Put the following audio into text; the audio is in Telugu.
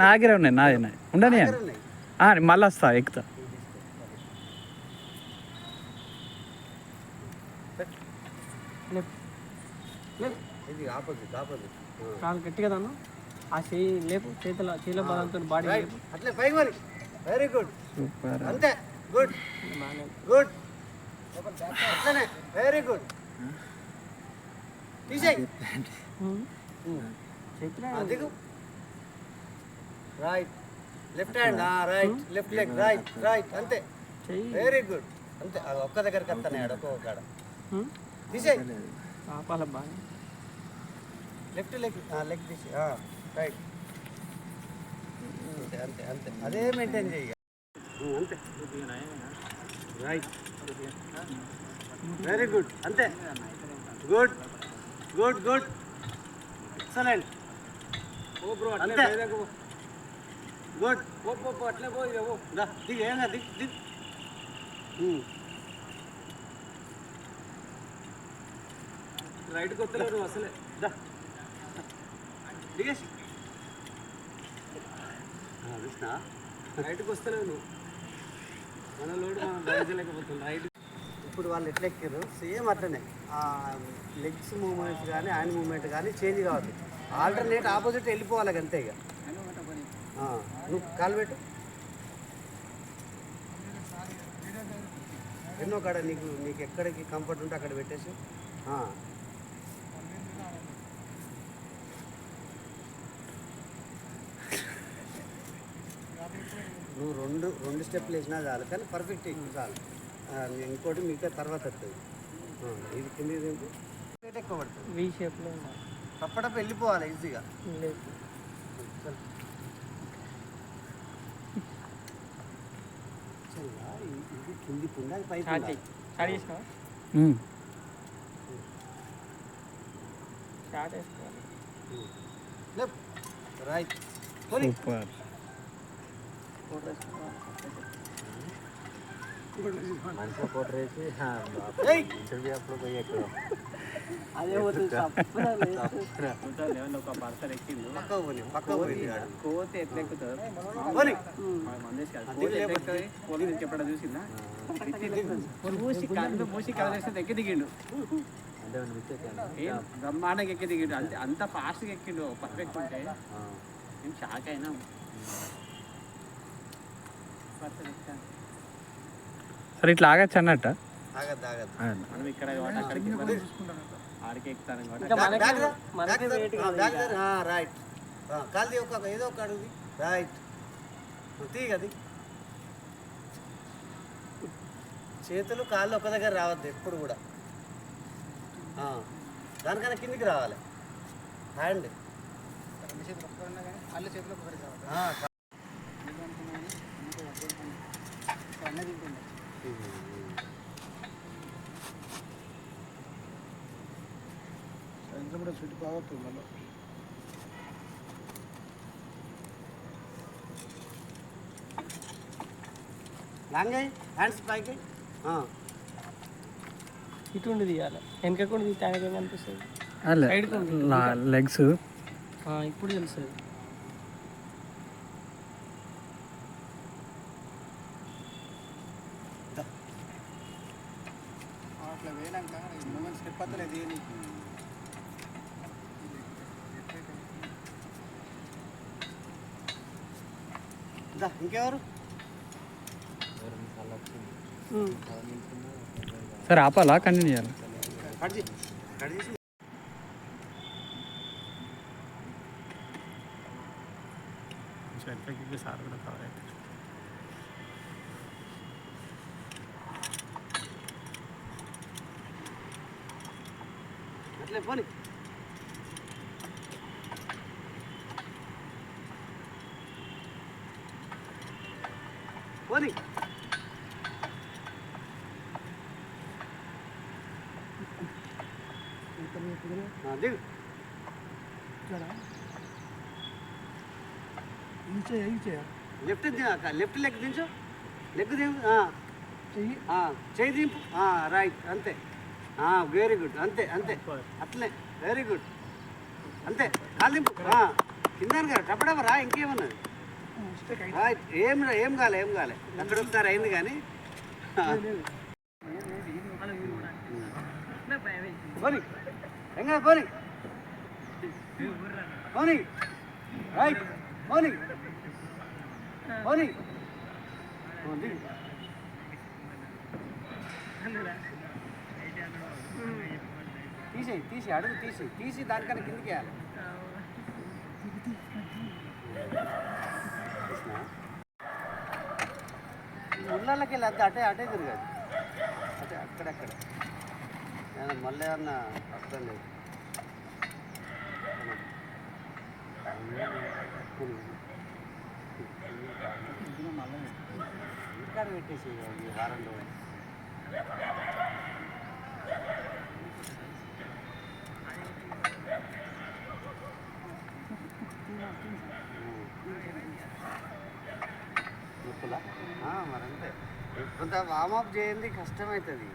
నా దగ్గర ఉన్నాయి, నాది ఉండని మళ్ళీ వస్తా ఎక్కుతా. కాలు గట్టిగా దాను, ఆ చెయ్యి లేపు, చేతిలో బలంతో బాడీ లేపు. అట్లే పైకి మరి. వెరీ గుడ్, సూపర్, అంతే, గుడ్ గుడ్, అట్లనే, వెరీ గుడ్. తీసేయి, దిగు, right, left hand, right, left leg, right right, అంతే, వెరీ గుడ్, అంతే. ఒక్క దగ్గరికి వస్తాను, ఒక్కొక్క కాడ తీసేయి. లెఫ్ట్ లెగ్, లెగ్ తీసి, రైట్, అంతే అంతే అంతే, అదే మెయింటైన్ చేయ, అంతే, రైట్, వెరీ గుడ్, అంతే, గుడ్ గుడ్ గుడ్, ఎక్సలెంట్, అంతే, గుడ్, అట్లే పోయి దిగు, ఏం కాదు, దిగు దిగు, రైట్కి వస్తలేదు అసలే, దిగేసి, కృష్ణ రైట్కి వస్తలేవు నువ్వు, మన లోడ్ మనం భరించలేకపోతుంది రైట్. ఇప్పుడు వాళ్ళు ఎట్లా ఎక్కారు సేమ్ అట్లనే, లెగ్స్ మూమెంట్స్ కానీ హ్యాండ్ మూమెంట్ కానీ చేంజ్ కావాలి, ఆల్టర్నేట్ ఆపోజిట్ వెళ్ళిపోవాలి అంతే. ఇక నువ్వు కాలు పెట్టు, ఎన్నో కాడ నీకు నీకు ఎక్కడికి కంఫర్ట్ ఉంటే అక్కడ పెట్టేసి, నువ్వు రెండు స్టెప్లు వేసినా చాలు, కానీ పర్ఫెక్ట్ ఎక్కువ చాలు. ఇంకోటి మిగతా తర్వాత వస్తుంది. ఇది కింద ఎక్కువ పడుతుంది, వీ షేప్లో తప్పటప్ప వెళ్ళిపోవాలి ఈజీగా. ఇది కింది కింద పైకి రైట్, సూపర్, మంచిగా ఫోటో వేసి ఇంటర్వ్యూ అప్పుడు పోయి ఎక్కువ అదే పోతుంది. ఒక పర్సన్ ఎక్కిండు, కోతి ఎట్లా ఎక్కుతుంది ఎప్పుడ చూసిందా, మూసి కదిలేస్తే ఎక్కి దిగిండు, బ్రహ్మాండంగా ఎక్కి దిగిండు, అంత ఫాస్ట్గా ఎక్కిండు, పర్ఫెక్ట్ ఉంటే మేము షాక్ అయినాం. సరే ఇట్లా ఆగచ్చు అన్నట్ట, మనం ఇక్కడ అక్కడికి ఆడికి ఎక్కుతాను రైట్, కాదు ఏదో ఒక అడుగుది, రైట్, తీగది, చేతులు కాళ్ళు ఒక దగ్గర రావద్దు ఎప్పుడు కూడా, దానికన్నా కిందికి రావాలి, హ్యాండ్ కూడా చుట్టు కావచ్చు మళ్ళీ. లాంగ్ హ్యాండ్స్ పైకి, ఇటు ఉండి తీయాలి, వెనక కూడా తీస్తే ఆయనకి ఏం కనిపిస్తుంది, లెగ్స్ ఇప్పుడు తెలుస్తుంది. అట్లా వేయనాక మూమెంట్ స్టెప్ అత్తలేదు, ఇంకెవరు సరే ఆపాలా కంటిన్యూ చేయాలి, సార్ కూడా కవర్ అవుతుంది. అట్లే పోనీ, పోనీ, దిగు, లెఫ్ట్ లెఫ్ట్ లెగ్ దించు, లెగ్ దింపు, చెయ్యి దింపు, రైట్, అంతే, వెరీ గుడ్, అంతే అంతే, అట్లే, వెరీ గుడ్, అంతే, కాలు దింపు, కింద టపడవరా ఇంకేమన్నది ఏం కాలే అక్కడ ఒకసారి అయింది కానీ పోనీ ఎంగా పోనీ పోనీ రైట్ పోనీ పోనీ పోనీ తీసి అడుగు తీసి దానికన్నా కిందకి వేయాలి ఉళ్ళకి వెళ్ళి అటే తిరగాడు అక్కడక్కడ నేను మళ్ళీ ఏమన్నా అర్థం లేదు ఇంకా పెట్టేసి ఈ వారంలో మరంతే కొంత వామప్ చేయండి కష్టమవుతుంది